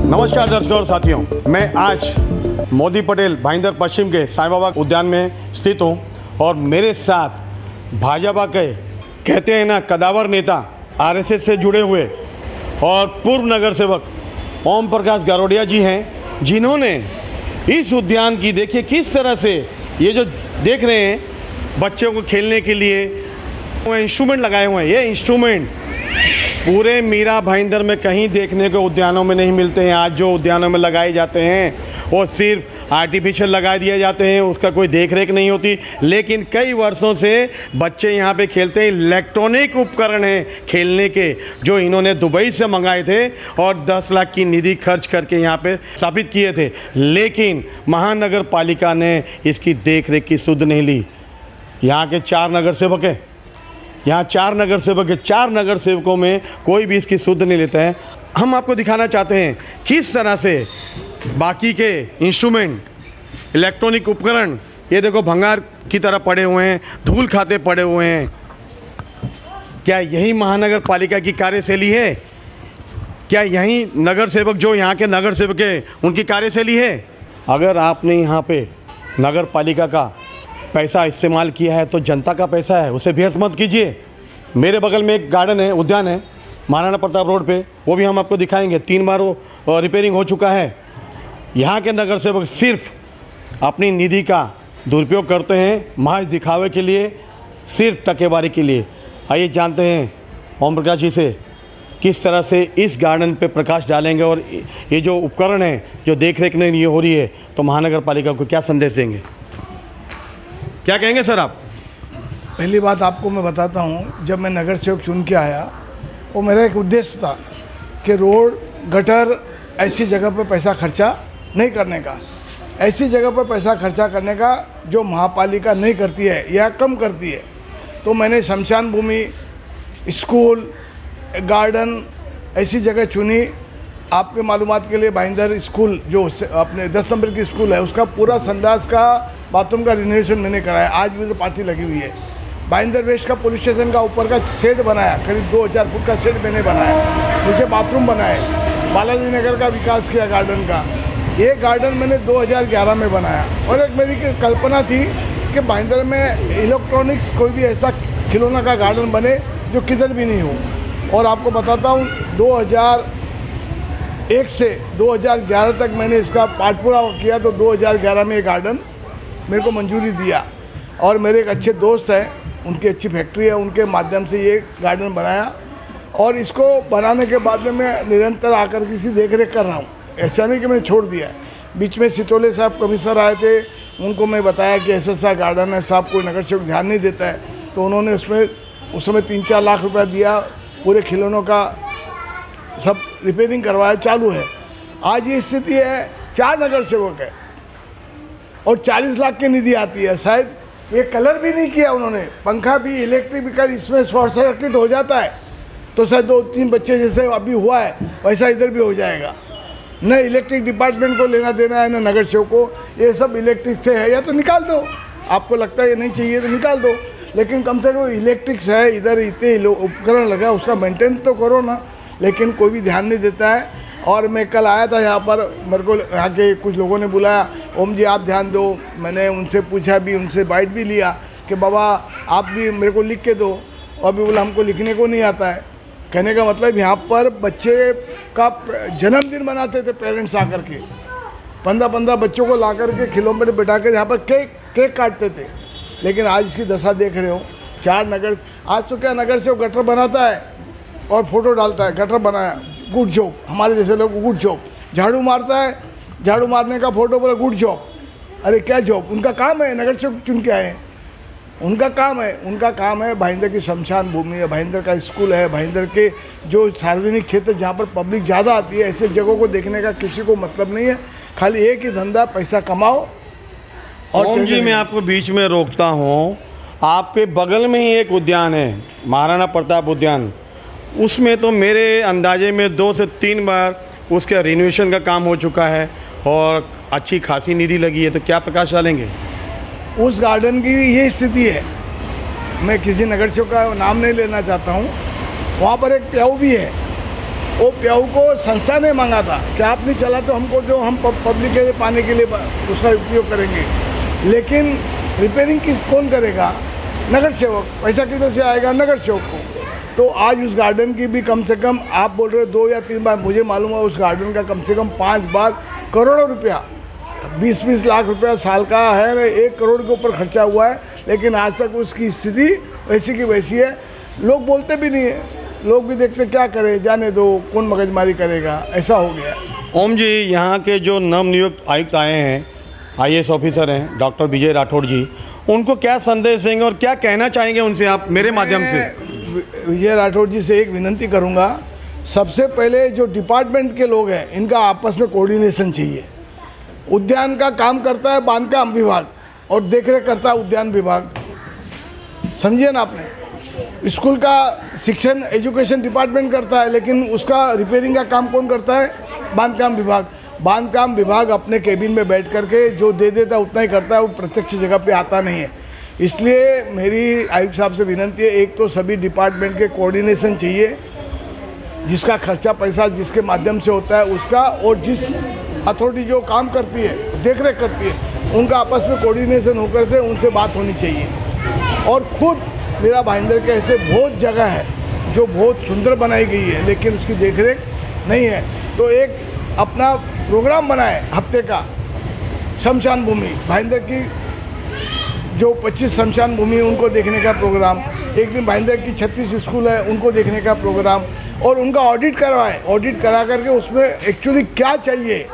नमस्कार दर्शकों और साथियों, मैं आज मोदी पटेल भाईंदर पश्चिम के साईं बाबा उद्यान में स्थित हूँ और मेरे साथ भाजपा के कहते हैं ना कदावर नेता, आरएसएस से जुड़े हुए और पूर्व नगर सेवक ओम प्रकाश गारोडिया जी हैं, जिन्होंने इस उद्यान की देखिए किस तरह से ये जो देख रहे हैं बच्चों को खेलने के लिए इंस्ट्रूमेंट लगाए हुए हैं। ये इंस्ट्रूमेंट पूरे मीरा भाईंदर में कहीं देखने को उद्यानों में नहीं मिलते हैं। आज जो उद्यानों में लगाए जाते हैं वो सिर्फ आर्टिफिशियल लगा दिए जाते हैं, उसका कोई देख रेख नहीं होती। लेकिन कई वर्षों से बच्चे यहाँ पे खेलते हैं। इलेक्ट्रॉनिक उपकरण हैं खेलने के, जो इन्होंने दुबई से मंगाए थे और 10 लाख की निधि खर्च करके यहाँ पे स्थापित किए थे। लेकिन महानगर पालिका ने इसकी देख रेख की सुध नहीं ली। यहाँ के 4 नगर सेवक हैं, यहाँ 4 नगर सेवक है, 4 नगर सेवकों में कोई भी इसकी सुध नहीं लेता है। हम आपको दिखाना चाहते हैं किस तरह से बाकी के इंस्ट्रूमेंट, इलेक्ट्रॉनिक उपकरण, ये देखो भंगार की तरह पड़े हुए हैं, धूल खाते पड़े हुए हैं। क्या यही महानगर पालिका की कार्यशैली है? क्या यही नगर सेवक जो यहाँ के नगर सेवक हैं उनकी कार्यशैली है? अगर आपने यहाँ पे नगर पालिका का पैसा इस्तेमाल किया है तो जनता का पैसा है, उसे व्यर्थ मत कीजिए। मेरे बगल में एक गार्डन है, उद्यान है महाराणा प्रताप रोड पे, वो भी हम आपको दिखाएंगे। 3 बार वो रिपेयरिंग हो चुका है। यहाँ के नगर सेवक सिर्फ अपनी निधि का दुरुपयोग करते हैं, महज दिखावे के लिए, सिर्फ टकेबारी के लिए। आइए जानते हैं ओम प्रकाश जी से किस तरह से इस गार्डन पे प्रकाश डालेंगे और ये जो उपकरण है जो देख रेख नहीं हो रही है तो महानगर पालिका को क्या संदेश देंगे, क्या कहेंगे सर आप? पहली बात आपको मैं बताता हूँ, जब मैं नगर सेवक चुन के आया वो मेरा एक उद्देश्य था कि रोड, गटर, ऐसी जगह पर पैसा खर्चा नहीं करने का, ऐसी जगह पर पैसा खर्चा करने का जो महापालिका नहीं करती है या कम करती है। तो मैंने शमशान भूमि, स्कूल, गार्डन, ऐसी जगह चुनी। आपके मालूमात के लिए भाईंदर स्कूल जो अपने 10 नंबर की स्कूल है, उसका पूरा संडास का, बाथरूम का रिनोवेशन मैंने कराया। आज भी तो पार्टी लगी हुई है। भाईंदर वेस्ट का पुलिस स्टेशन का ऊपर का शेड बनाया, करीब 2000 फुट का शेड मैंने बनाया। नीचे बाथरूम बनाए। बालाजी नगर का विकास किया गार्डन का। ये गार्डन मैंने 2011 में बनाया। और एक मेरी कल्पना थी कि भाईंदर में इलेक्ट्रॉनिक्स कोई भी ऐसा खिलौना का गार्डन बने जो किधर भी नहीं हो। और आपको बताता हूँ 2001 से 2011 तक मैंने इसका पाठ पूरा किया। तो 2011 में ये गार्डन मेरे को मंजूरी दिया। और मेरे एक अच्छे दोस्त हैं, उनकी अच्छी फैक्ट्री है, उनके माध्यम से ये गार्डन बनाया। और इसको बनाने के बाद में मैं निरंतर आकर के इसी देख रेख कर रहा हूँ। ऐसा नहीं कि मैंने छोड़ दिया है। बीच में सितोले साहब कमिश्नर आए थे, उनको मैं बताया कि ऐसा गार्डन है साहब, कोई नगर सेवक ध्यान नहीं देता है। तो उन्होंने उस समय 3-4 लाख रुपया दिया, पूरे खिलौनों का सब रिपेयरिंग करवाया, चालू है। आज ये स्थिति है, 4 नगर सेवक है और 40 लाख की निधि आती है। शायद ये कलर भी नहीं किया उन्होंने, पंखा भी, इलेक्ट्रिक भी, कर इसमें शॉर्ट सर्किट हो जाता है तो शायद 2-3 बच्चे जैसे अभी हुआ है वैसा इधर भी हो जाएगा। न इलेक्ट्रिक डिपार्टमेंट को लेना देना है, न नगर सेवक को। ये सब इलेक्ट्रिक से है, या तो निकाल दो। आपको लगता है ये नहीं चाहिए तो निकाल दो, लेकिन कम से कम इलेक्ट्रिक से है, इधर इतने उपकरण लगा, उसका मेंटेन तो करो ना। लेकिन कोई भी ध्यान नहीं देता है। और मैं कल आया था यहाँ पर, मेरे को यहाँ के कुछ लोगों ने बुलाया, ओम जी आप ध्यान दो। मैंने उनसे पूछा भी, उनसे बाइट भी लिया कि बाबा आप भी मेरे को लिख के दो। और भी बोला हमको लिखने को नहीं आता है। कहने का मतलब यहाँ पर बच्चे का जन्मदिन मनाते थे पेरेंट्स आकर के, 15-15 बच्चों को ला कर के खिलौने पर बैठा कर यहाँ पर केक काटते थे। लेकिन आज इसकी दशा देख रहे हो। 4 नगर, आज तो क्या नगर से वो गटर बनाता है और फोटो डालता है, गटर बनाया, गुड जॉब। हमारे जैसे लोग गुड जॉब। झाड़ू मारता है, झाड़ू मारने का फोटो बोला गुड जॉब। अरे क्या जॉब? उनका काम है, नगर से चुन के आए हैं, उनका काम है भाईंदर की शमशान भूमि है, भाईंदर का स्कूल है, भाईंदर के जो सार्वजनिक क्षेत्र जहाँ पर पब्लिक ज़्यादा आती है, ऐसे जगहों को देखने का किसी को मतलब नहीं है। खाली एक ही धंधा, पैसा कमाओ। और ओम जी मैं आपको बीच में रोकता हूँ, आपके बगल में ही एक उद्यान है महाराणा प्रताप उद्यान, उसमें तो मेरे अंदाजे में 2 से 3 बार उसका रिनोवेशन का काम हो चुका है और अच्छी खासी निधि लगी है। तो क्या प्रकाश डालेंगे? उस गार्डन की ये स्थिति है, मैं किसी नगर सेवक का नाम नहीं लेना चाहता हूँ। वहाँ पर एक प्याऊ भी है, वो प्याऊ को संस्था ने मांगा था कि आप नहीं चला तो हमको जो हम पब्लिक के पानी के लिए उसका उपयोग करेंगे, लेकिन रिपेयरिंग कौन करेगा? नगर सेवक। पैसा किधर से आएगा? नगर सेवक को। तो आज उस गार्डन की भी कम से कम आप बोल रहे हो 2 या 3 बार, मुझे मालूम है उस गार्डन का कम से कम 5 बार करोड़ों रुपया, 20-20 लाख रुपया साल का है, 1 करोड़ के ऊपर खर्चा हुआ है, लेकिन आज तक उसकी स्थिति वैसी की वैसी है। लोग बोलते भी नहीं है, लोग भी देखते क्या करें, जाने दो, कौन मगजमारी करेगा, ऐसा हो गया। ओम जी, यहाँ के जो नवनियुक्त आयुक्त आए हैं, IAS ऑफिसर हैं डॉक्टर विजय राठौड़ जी, उनको क्या संदेश देंगे और क्या कहना चाहेंगे उनसे आप मेरे माध्यम से? विजय राठौड़ जी से एक विनती करूंगा, सबसे पहले जो डिपार्टमेंट के लोग हैं इनका आपस में कोऑर्डिनेशन चाहिए। उद्यान का काम करता है बांधकाम विभाग और देखरेख करता है उद्यान विभाग, समझिए ना आपने। स्कूल का शिक्षण एजुकेशन डिपार्टमेंट करता है, लेकिन उसका रिपेयरिंग का काम कौन करता है? बांधकाम विभाग। बांधकाम विभाग अपने केबिन में बैठ करके जो दे देता है उतना ही करता है, वो प्रत्यक्ष जगह पे आता नहीं है। इसलिए मेरी आयुक्त साहब से विनती है, एक तो सभी डिपार्टमेंट के कोऑर्डिनेशन चाहिए, जिसका खर्चा पैसा जिसके माध्यम से होता है उसका, और जिस अथॉरिटी जो काम करती है देखरेख करती है उनका आपस में कोऑर्डिनेशन होकर से उनसे बात होनी चाहिए। और खुद मेरा भाईंदर के ऐसे बहुत जगह है जो बहुत सुंदर बनाई गई है, लेकिन उसकी देखरेख नहीं है। तो एक अपना प्रोग्राम बनाए हफ्ते का, शमशान भूमि भाईंदर की जो 25 शमशान भूमि उनको देखने का प्रोग्राम, एक दिन भाईंदर की 36 स्कूल है उनको देखने का प्रोग्राम, और उनका ऑडिट करवाए। ऑडिट करा करके उसमें एक्चुअली क्या चाहिए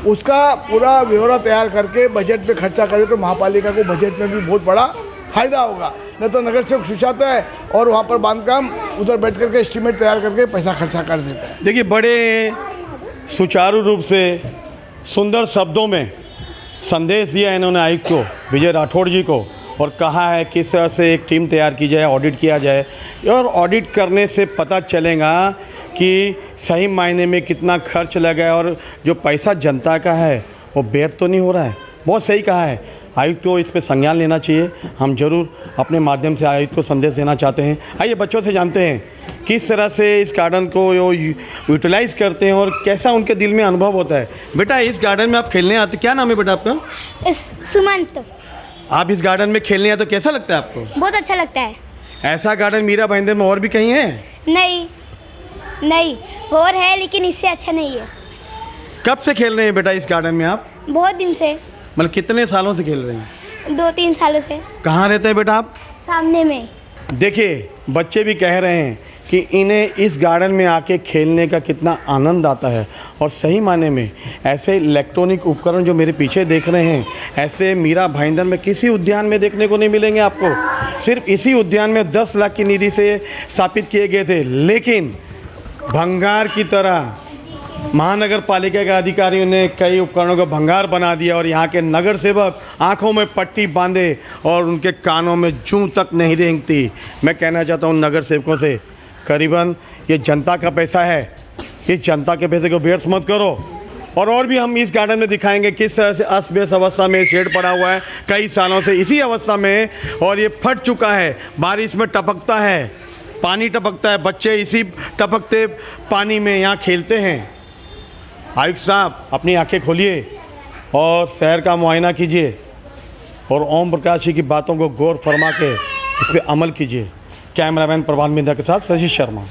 उसका पूरा ब्यौरा तैयार करके बजट में खर्चा करे तो महापालिका को बजट में भी बहुत बड़ा फ़ायदा होगा। नहीं तो नगर सेवक सुचाता है और वहाँ पर बांधकाम उधर बैठ करके एस्टीमेट तैयार करके पैसा खर्चा कर देता है। देखिए, बड़े सुचारू रूप से सुंदर शब्दों में संदेश दिया इन्होंने आयुक्त को, विजय राठौड़ जी को, और कहा है किस तरह से एक टीम तैयार की जाए, ऑडिट किया जाए, और ऑडिट करने से पता चलेगा कि सही मायने में कितना खर्च लगा है और जो पैसा जनता का है वो व्यर्थ तो नहीं हो रहा है। बहुत सही कहा है, आयुक्त को इस पर संज्ञान लेना चाहिए। हम जरूर अपने माध्यम से आयुक्त को संदेश देना चाहते हैं। आइए बच्चों से जानते हैं किस तरह से इस गार्डन को यूटिलाइज़ करते हैं और कैसा उनके दिल में अनुभव होता है। बेटा, इस गार्डन में आप खेलने आते, क्या नाम है बेटा आपका? सुमंत। आप इस गार्डन में खेलने आते तो कैसा लगता है आपको? बहुत अच्छा लगता है। ऐसा गार्डन मीरा भाईंदर में और भी कहीं है? नहीं और है, लेकिन इससे अच्छा नहीं है। कब से खेल रहे हैं बेटा इस गार्डन में आप? बहुत दिन से। मतलब कितने सालों से खेल रहे हैं? 2-3 सालों से। कहाँ रहते हैं बेटा आप? सामने में। देखिए, बच्चे भी कह रहे हैं कि इन्हें इस गार्डन में आके खेलने का कितना आनंद आता है, और सही माने में ऐसे इलेक्ट्रॉनिक उपकरण जो मेरे पीछे देख रहे हैं, ऐसे मीरा भाईंदर में किसी उद्यान में देखने को नहीं मिलेंगे आपको। सिर्फ इसी उद्यान में 10 लाख की निधि से स्थापित किए गए थे, लेकिन भंगार की तरह महानगर पालिका के अधिकारियों ने कई उपकरणों को भंगार बना दिया, और यहाँ के नगर सेवक आँखों में पट्टी बांधे और उनके कानों में जूं तक नहीं रेंगती। मैं कहना चाहता हूँ नगर सेवकों से, करीबन ये जनता का पैसा है, इस जनता के पैसे को व्यर्थ मत करो। और भी हम इस गार्डन में दिखाएंगे किस तरह से अस्त व्यस्त अवस्था में शेड पड़ा हुआ है कई सालों से इसी अवस्था में, और ये फट चुका है, बारिश में टपकता है, पानी टपकता है, बच्चे इसी टपकते पानी में यहाँ खेलते हैं। आयुक्त साहब, अपनी आंखें खोलिए और शहर का मुआयना कीजिए, और ओम प्रकाश जी की बातों को गौर फरमा के इस पर अमल कीजिए। कैमरामैन प्रभान बिंदा के साथ शशि शर्मा।